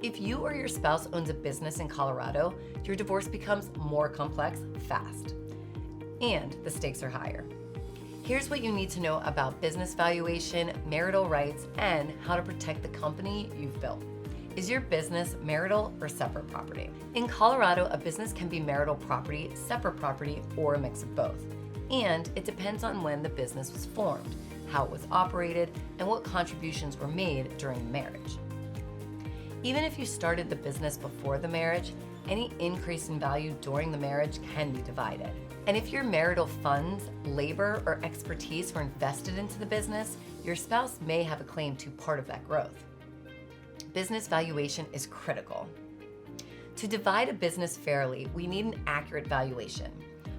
If you or your spouse owns a business in Colorado, your divorce becomes more complex fast, and the stakes are higher. Here's what you need to know about business valuation, marital rights, and how to protect the company you've built. Is your business marital or separate property? In Colorado, a business can be marital property, separate property, or a mix of both. And it depends on when the business was formed, how it was operated, and what contributions were made during the marriage. Even if you started the business before the marriage, any increase in value during the marriage can be divided. And if your marital funds, labor, or expertise were invested into the business, your spouse may have a claim to part of that growth. Business valuation is critical. To divide a business fairly, we need an accurate valuation.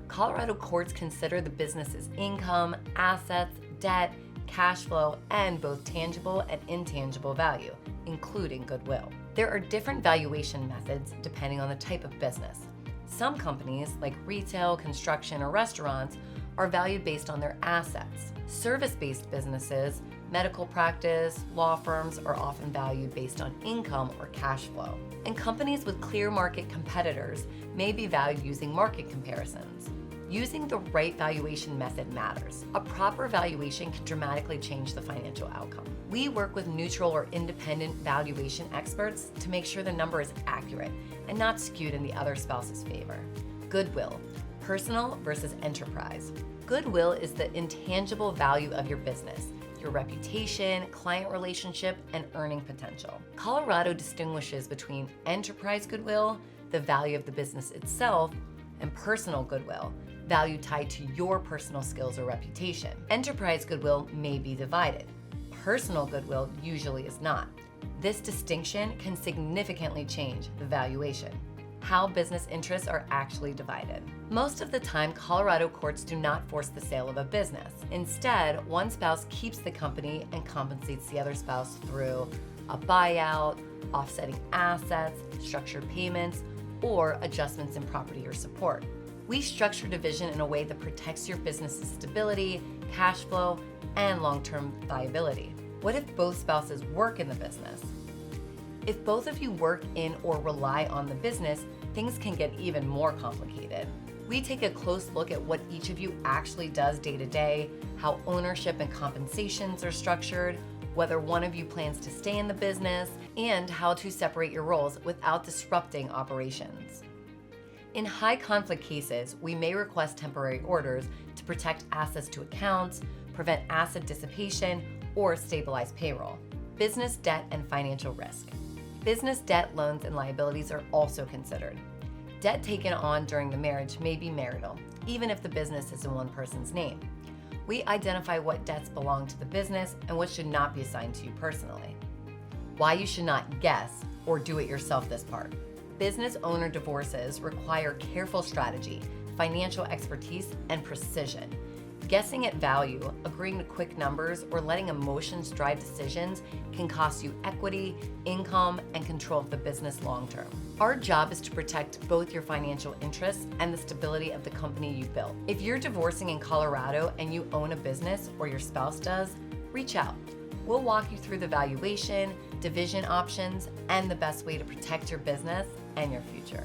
Colorado courts consider the business's income, assets, debt, cash flow, and both tangible and intangible value, including goodwill. There are different valuation methods depending on the type of business. Some companies, like retail, construction, or restaurants, are valued based on their assets. Service-based businesses, medical practice, law firms are often valued based on income or cash flow. And companies with clear market competitors may be valued using market comparisons. Using the right valuation method matters. A proper valuation can dramatically change the financial outcome. We work with neutral or independent valuation experts to make sure the number is accurate and not skewed in the other spouse's favor. Goodwill, personal versus enterprise. Goodwill is the intangible value of your business, your reputation, client relationship, and earning potential. Colorado distinguishes between enterprise goodwill, the value of the business itself, and personal goodwill, value tied to your personal skills or reputation. Enterprise goodwill may be divided. Personal goodwill usually is not. This distinction can significantly change the valuation. How business interests are actually divided. Most of the time, Colorado courts do not force the sale of a business. Instead, one spouse keeps the company and compensates the other spouse through a buyout, offsetting assets, structured payments, or adjustments in property or support. We structure division in a way that protects your business's stability, cash flow, and long-term viability. What if both spouses work in the business? If both of you work in or rely on the business, things can get even more complicated. We take a close look at what each of you actually does day to day, how ownership and compensations are structured, whether one of you plans to stay in the business, and how to separate your roles without disrupting operations. In high conflict cases, we may request temporary orders to protect access to accounts, prevent asset dissipation, or stabilize payroll. Business debt and financial risk. Business debt, loans, and liabilities are also considered. Debt taken on during the marriage may be marital, even if the business is in one person's name. We identify what debts belong to the business and what should not be assigned to you personally. Why you should not guess or do it yourself this part. Business owner divorces require careful strategy, financial expertise, and precision. Guessing at value, agreeing to quick numbers, or letting emotions drive decisions can cost you equity, income, and control of the business long term. Our job is to protect both your financial interests and the stability of the company you built. If you're divorcing in Colorado and you own a business or your spouse does, reach out. We'll walk you through the valuation, division options, and the best way to protect your business and your future.